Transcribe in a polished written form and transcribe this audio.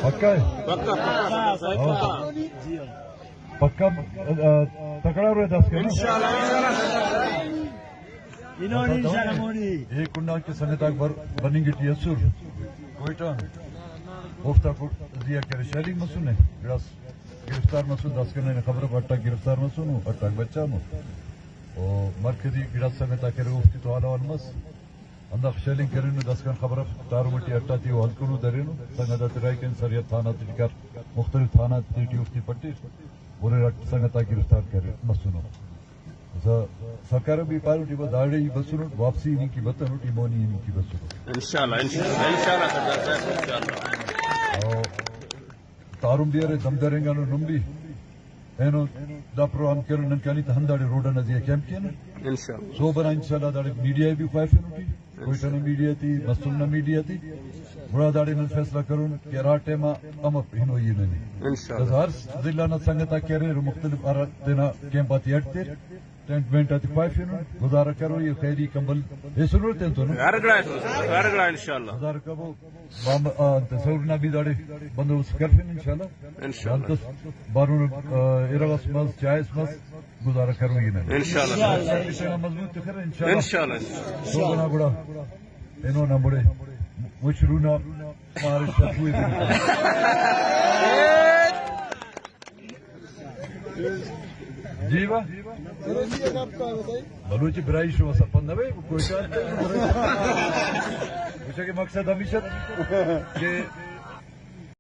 پکا ہے پکا تکڑا رہے 10 کے ایک کنڈال کے سنے تک بنیں گی ٹی اسور کوئٹہ گفتہ کو دیا کرے شہری مسون ہے گرفتار مسون 10 کے خبر اٹھا گرفتار مسون اٹھا بچہ مو اور مرکزی گڑا سنے تک گفتی تو آلا والمس اندر شیلنگ کریں 10 کا خبر تارو مٹی اٹھا تھی وہ ہلکنو درینو سنگا ترائی کے سریت تھانہ تجکار مختلف تھانہ تیٹی افتی پٹی بولے سنگا تا گرفتار کرے مسونو سرکار بھی پارٹی وہ داڑے ہی بسونو واپسی انہیں کی بطن ٹی مونی انہیں کی بسونو انشاءاللہ تارم دیارے دم دریں گا نو نمبی اینو دا پروگرام کرن ننکانی تا ہنداڑے روڈا نزیہ کیمپ کیا نا انشاءاللہ سو بنا انشاءاللہ داڑے میڈیا بھی خواہفین ہوتی کوئٹہ نے میڈیا تھی مسلم میڈیا تھی بڑا داڑے نن فیصلہ کرون کہ راٹے ما امپ ہنو یہ ننی انشاءاللہ ہر ضلع نہ سنگتا کرے مختلف دینا کیمپاتی اٹھتے ٹینٹ وینٹ آتی خواہفین گزارا کرو یہ خیری کمبل یہ سنور تین تو نا گرگڑا انشاءاللہ گزارا کرو تصورنا بھی داڑے بندوبست کرفین انشاءاللہ بارون ارغس مز چائس مز گزارا کرو یہ ننی انشاءاللہ مضبوط تخیر انشاءاللہ سو بنا گڑا انہوں نے بڑے مشرونا ہمارے شخوی جی با بلوچی برائی شو سپند ہے کوئی مقصد ہمیشہ کہ